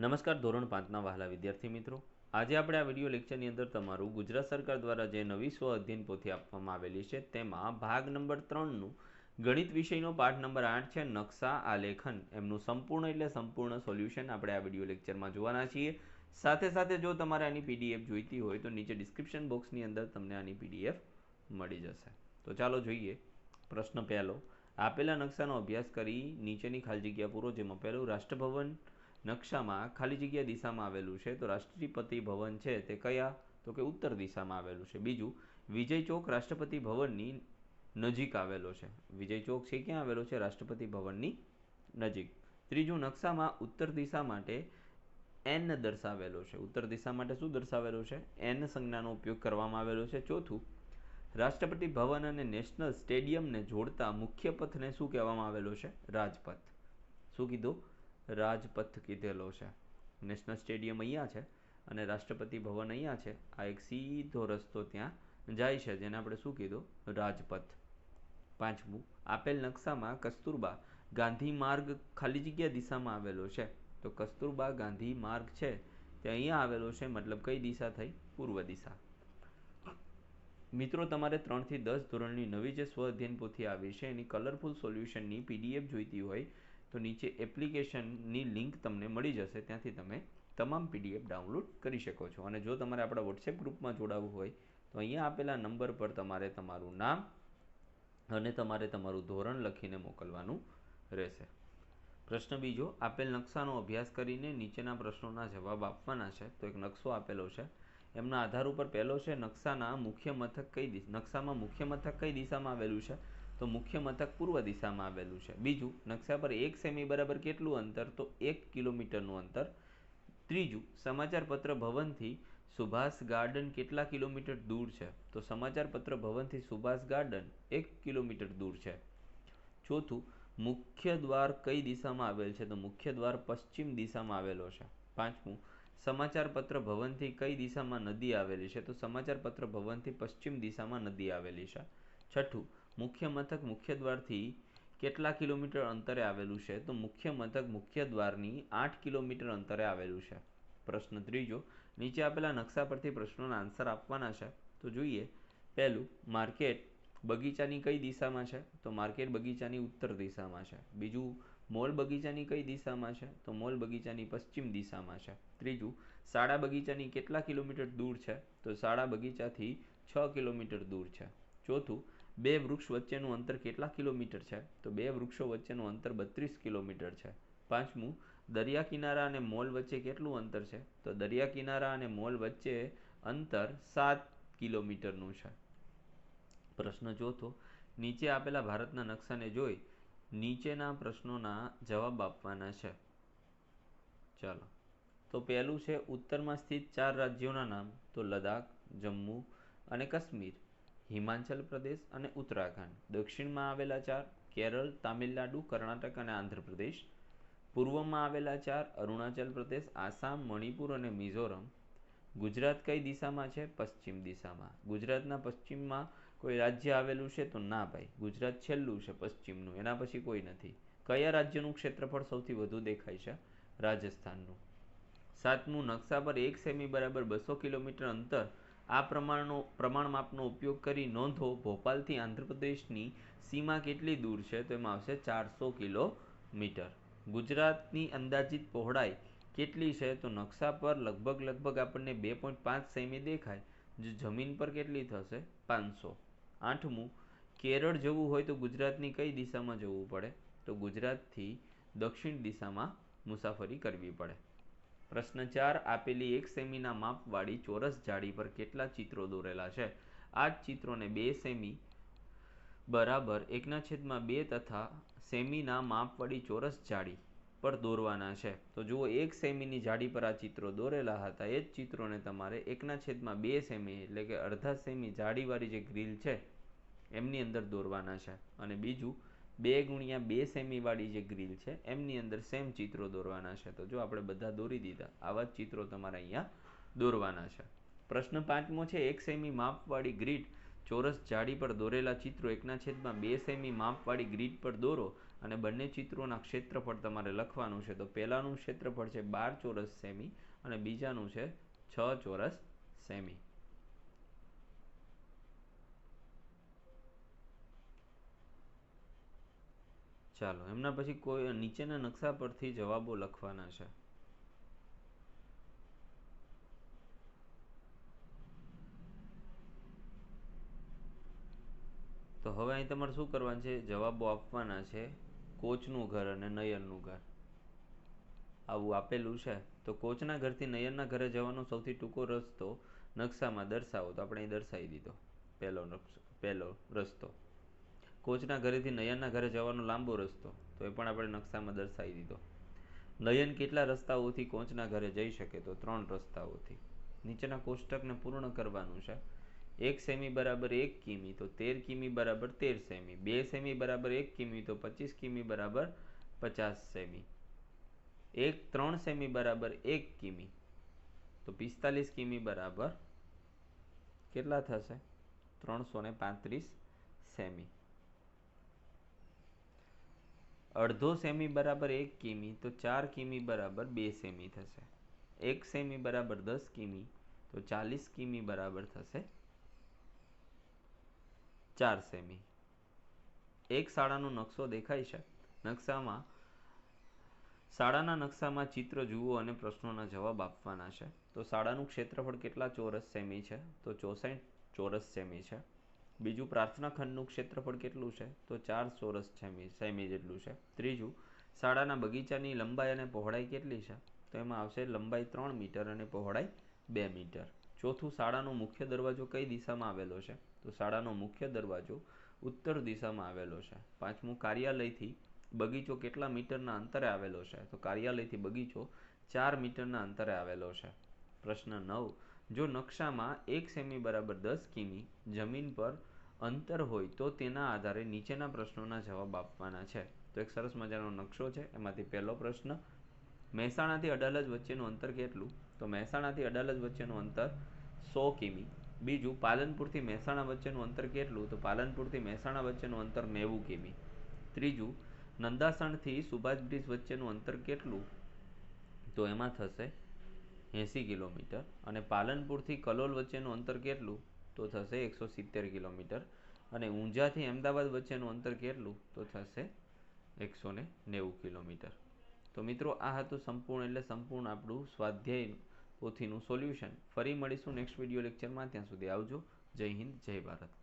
નમસ્કાર ધોરણ 5ના વહાલા વિદ્યાર્થી મિત્રો, આજે આપણે આ વિડીયો લેક્ચરની અંદર તમારું ગુજરાત સરકાર દ્વારા જે નવી સ્વ અધ્યયન પોથી આપવામાં આવેલી છે તેમાં ભાગ નંબર 3નું ગણિત વિષયનો પાઠ નંબર 8 છે નકશા આલેખન, એમનું સંપૂર્ણ સોલ્યુશન આપણે આ વિડીયો લેક્ચરમાં જોવાના છીએ। સાથે સાથે જો તમારે આની પીડીએફ જોઈતી હોય તો નીચે ડિસ્ક્રિપ્શન બોક્સની અંદર તમને આની પીડીએફ મળી જશે। તો ચાલો જોઈએ પ્રશ્ન પહેલો, આપેલા નકશાનો અભ્યાસ કરી નીચેની ખાલી જગ્યા પૂરો, જેમાં પહેલું રાષ્ટ્રભવન નકશામાં ખાલી જગ્યા દિશામાં આવેલું છે તો રાષ્ટ્રપતિ ભવન છે તે કયા, તો કે ઉત્તર દિશામાં આવેલું છે। બીજું, વિજય ચોક રાષ્ટ્રપતિ ભવનની નજીક આવેલો છે, વિજય ચોક છે ક્યાં આવેલો છે, રાષ્ટ્રપતિ ભવનની નજીક। ત્રીજું, નકશામાં ઉત્તર દિશા માટે n દર્શાવેલો છે, ઉત્તર દિશા માટે શું દર્શાવેલો છે, n સંજ્ઞાનો ઉપયોગ કરવામાં આવેલો છે। ચોથું, રાષ્ટ્રપતિ ભવન અને નેશનલ સ્ટેડિયમને જોડતા મુખ્ય પથને શું કહેવામાં આવેલો છે, રાજપથ। શું કીધું, રાજપથ કીધેલો છે। નેશનલ સ્ટેડિયમ અહીંયા છે અને રાષ્ટ્રપતિ ભવન અહીંયા છે, આ એક સીધો રસ્તો ત્યાં જાય છે જેને આપણે શું કીધું, રાજપથ। પાંચમું, આપેલ નકશામાં કસ્તુરબા ગાંધી માર્ગ ખાલી જગ્યા દિશામાં આવેલો છે તો કસ્તુરબા ગાંધી માર્ગ છે તે અહીંયા આવેલો છે, મતલબ કઈ દિશા થઈ, પૂર્વ દિશા। મિત્રો, તમારે 3 થી 10 ધોરણની નવી જે સ્વ અધ્યયન પોથી આવી છે એની કલરફુલ સોલ્યુશનની પીડીએફ જોઈતી હોય તો નીચે એપ્લિકેશનની લિંક તમને મળી જશે, ત્યાંથી તમે તમામ પીડીએફ ડાઉનલોડ કરી શકો છો। અને જો તમારે આપણા વોટ્સએપ ગ્રુપમાં જોડાવવું હોય તો અહીંયા આપેલા નંબર પર તમારે તમારું નામ અને તમારે તમારું ધોરણ લખીને મોકલવાનું રહેશે। પ્રશ્ન બીજો, આપેલ નકશાનો અભ્યાસ કરીને નીચેના પ્રશ્નોના જવાબ આપવાના છે। તો એક નકશો આપેલો છે, એમના આધાર ઉપર પહેલો છે નકશામાં મુખ્ય મથક કઈ દિશામાં આવેલું છે, તો મુખ્ય મથક પૂર્વ દિશામાં આવેલું છે। બીજું, નકશા પર 1 સેમી બરાબર કેટલું અંતર, તો 1 કિલોમીટરનું અંતર। ત્રીજું, સમાચાર પત્ર ભવનથી સુભાષ ગાર્ડન કેટલા કિલોમીટર દૂર છે, તો સમાચાર પત્ર ભવનથી સુભાષ ગાર્ડન 1 કિલોમીટર દૂર છે। ચોથું, મુખ્ય દ્વાર કઈ દિશામાં આવેલ છે, તો મુખ્ય દ્વાર પશ્ચિમ દિશામાં આવેલો છે। પાંચમું, સમાચાર પત્ર ભવનથી કઈ દિશામાં નદી આવેલી છે, તો સમાચાર પત્ર ભવનથી પશ્ચિમ દિશામાં નદી આવેલી છે। છઠ્ઠું, મુખ્ય મથક મુખ્ય દ્વારથી કેટલા કિલોમીટર અંતરે આવેલું છે, તો મુખ્ય મથક મુખ્ય દ્વારની 8 કિલોમીટર અંતરે આવેલું છે। પ્રશ્ન ત્રીજો, નીચે આપેલા નકશા પરથી પ્રશ્નોના આન્સર આપવાના છે। તો જોઈએ, પહેલું, માર્કેટ બગીચાની કઈ દિશામાં છે, તો માર્કેટ બગીચાની ઉત્તર દિશામાં છે। બીજું, મોલ બગીચાની કઈ દિશામાં છે, તો મોલ બગીચાની પશ્ચિમ દિશામાં છે। ત્રીજું, શાળા બગીચાની કેટલા કિલોમીટર દૂર છે, તો શાળા બગીચાથી 6 કિલોમીટર દૂર છે। ચોથું, બે વૃક્ષ વચ્ચેનું અંતર કેટલા કિલોમીટર છે, તો બે વૃક્ષો વચ્ચેનું અંતર 32 કિલોમીટર છે। પાંચમું, દરિયા કિનારા અને મોલ વચ્ચે કેટલું અંતર છે, તો દરિયા કિનારા અને મોલ વચ્ચે અંતર 7 કિલોમીટરનું છે। પ્રશ્ન ચોથો, નીચે આપેલા ભારતના નકશાને જોઈ નીચેના પ્રશ્નોના જવાબ આપવાના છે। ચાલો, તો પહેલું છે ઉત્તરમાં સ્થિત 4 રાજ્યોના નામ, તો લદ્દાખ, જમ્મુ અને કાશ્મીર, હિમાચલ પ્રદેશ અને ઉત્તરાખંડ। દક્ષિણમાં આવેલા 4, કેરળ, તામિલનાડુ, કર્ણાટક અને આંધ્રપ્રદેશ। પૂર્વમાં આવેલા 4, અરુણાચલ પ્રદેશ, આસામ, મણિપુર અને મિઝોરમ। ગુજરાત કઈ દિશામાં છે, પશ્ચિમ દિશામાં। ગુજરાતના પશ્ચિમમાં કોઈ રાજ્ય આવેલું છે, તો ના ભાઈ, ગુજરાત છેલ્લું છે પશ્ચિમનું, એના પછી કોઈ નથી। કયા રાજ્યનું ક્ષેત્રફળ સૌથી વધુ દેખાય છે, રાજસ્થાનનું। સાતમું, નકશા પર 1 સેમી બરાબર 200 કિલોમીટર અંતર આ પ્રમાણ માપનો ઉપયોગ કરી નોંધો ભોપાલથી આંધ્રપ્રદેશની સીમા કેટલી દૂર છે, તો એમાં આવશે 400 કિલોમીટર। ગુજરાતની અંદાજિત પહોળાઈ કેટલી છે, તો નકશા પર લગભગ આપણને 2.5 સેમી દેખાય, જો જમીન પર કેટલી થશે, 500। આઠમું, કેરળ જવું હોય તો ગુજરાતની કઈ દિશામાં જવું પડે, તો ગુજરાતથી દક્ષિણ દિશામાં મુસાફરી કરવી પડે। પ્રશ્ન 4, આપેલી 1 સેમીના માપવાળી ચોરસ જાળી પર કેટલા ચિત્રો દોરેલા છે। આ જ ચિત્રોને 2 સેમી બરાબર 1/2 તથા સેમીના માપવાળી ચોરસ જાળી પર દોરવાના છે। તો જુઓ, 1 સેમીની જાળી પર આ ચિત્રો દોરેલા હતા, એ જ ચિત્રોને તમારે 1/2 સેમી એટલે કે અડધા સેમી જાળીવાળી જે ગ્રીલ છે એમની અંદર દોરવાના છે। અને બીજું, 2x2 સેમી વાળી જે ગ્રીલ છે એમની અંદર સેમ ચિત્રો દોરવાના છે। તો જો આપણે બધા દોરી દીધા, આવા જ ચિત્રો તમારે અહીંયા દોરવાના છે। પ્રશ્ન 5મો છે, 1 સેમી માપવાળી ગ્રીડ ચોરસ જાળી પર દોરેલા ચિત્રો 1/2 સેમી માપવાળી ગ્રીડ પર દોરો અને બંને ચિત્રોના ક્ષેત્રફળ તમારે લખવાનું છે. તો પહેલાનું ક્ષેત્રફળ છે 12 ચોરસ સેમી અને બીજાનું છે 6 ચોરસ સેમી. ચાલો એમના પછી કોઈ નીચેના નકશા પરથી જવાબો લખવાના છે. તો હવે અહીં તમારે શું કરવાનું છે, જવાબો આપવાના છે. કોચનું ઘર અને નયનનું ઘર આવું આપેલું છે. તો કોચના ઘરથી નયનના ઘરે જવાનો સૌથી ટૂંકો રસ્તો નકશામાં દર્શાવો. તો આપણે અહીં દર્શાવી દીધો પહેલો રસ્તો. કોચના ઘરેથી નયનના ઘરે જવાનો લાંબો રસ્તો, તો એ પણ આપણે નકશામાં દર્શાવી દીધો. નયન કેટલા રસ્તાઓથી કોચના ઘરે જઈ શકે? તો 3 રસ્તાઓથી. નીચેના કોષ્ટકને પૂર્ણ કરવાનું છે. 1 સેમી બરાબર 1 કિમી, તો 13 કિમી બરાબર 13 સેમી. 2 સેમી બરાબર 1 કિમી, તો 25 કિમી બરાબર 50 સેમી. 3 સેમી બરાબર 1 કિમી, તો 45 કિમી બરાબર કેટલા થશે? 335 સેમી. 1/2 સેમી બરાબર 1 કિમી, તો 4 કિમી બરાબર 2 સેમી થશે. 1 સેમી બરાબર 10 કિમી, તો 40 કિમી બરાબર થશે 4 સેમી. એક શાળાનો નકશો દેખાય છે. શાળાના નકશામાં ચિત્ર જુઓ અને પ્રશ્નોના જવાબ આપવાના છે. તો શાળાનું ક્ષેત્રફળ કેટલા ચોરસ સેમી છે? તો 64 ચોરસ સેમી છે. બીજું, પ્રાર્થના ખંડનું ક્ષેત્રફળ કેટલું છે? તો 4 ચોરસ સેમી જેટલું છે. ત્રીજું, શાળાના બગીચાની લંબાઈ અને પહોળાઈ કેટલી છે? તો એમાં આવશે લંબાઈ 3 મીટર અને પહોળાઈ 2 મીટર. ચોથું, શાળાનો મુખ્ય દરવાજો કઈ દિશામાં આવેલો છે? તો શાળાનો મુખ્ય દરવાજો ઉત્તર દિશામાં આવેલો છે. પાંચમું, કાર્યાલયથી બગીચો કેટલા મીટરના અંતરે આવેલો છે? તો કાર્યાલયથી બગીચો 4 મીટરના અંતરે આવેલો છે. પ્રશ્ન 9, જો નકશામાં 1 સેમી બરાબર 10 કિમી જમીન પર અંતર હોય તો તેના આધારે નીચેના પ્રશ્નોના જવાબ આપવાના છે. તો એક સરસ મજાનો નકશો છે. એમાંથી પહેલો પ્રશ્ન, મહેસાણાથી અડાલજ વચ્ચેનું અંતર કેટલું? તો મહેસાણાથી અડાલજ વચ્ચેનું અંતર 100 કિમી. બીજું, પાલનપુરથી મહેસાણા વચ્ચેનું અંતર કેટલું? તો પાલનપુરથી મહેસાણા વચ્ચેનું અંતર 90 કિમી. ત્રીજું, નંદાસણથી સુભાષ બ્રિજ વચ્ચેનું અંતર કેટલું? તો એમાં થશે 80 કિલોમીટર. અને પાલનપુરથી કલોલ વચ્ચેનું અંતર કેટલું? તો થશે 170 કિલોમીટર. અને ઊંઝાથી અમદાવાદ વચ્ચેનું અંતર કેટલું? તો થશે 190 કિલોમીટર. તો મિત્રો, આ હતું સંપૂર્ણ આપણું સ્વાધ્યાય પોથીનું સોલ્યુશન. ફરી મળીશું નેક્સ્ટ વિડીયો લેક્ચરમાં. ત્યાં સુધી આવજો. જય હિન્દ, જય ભારત.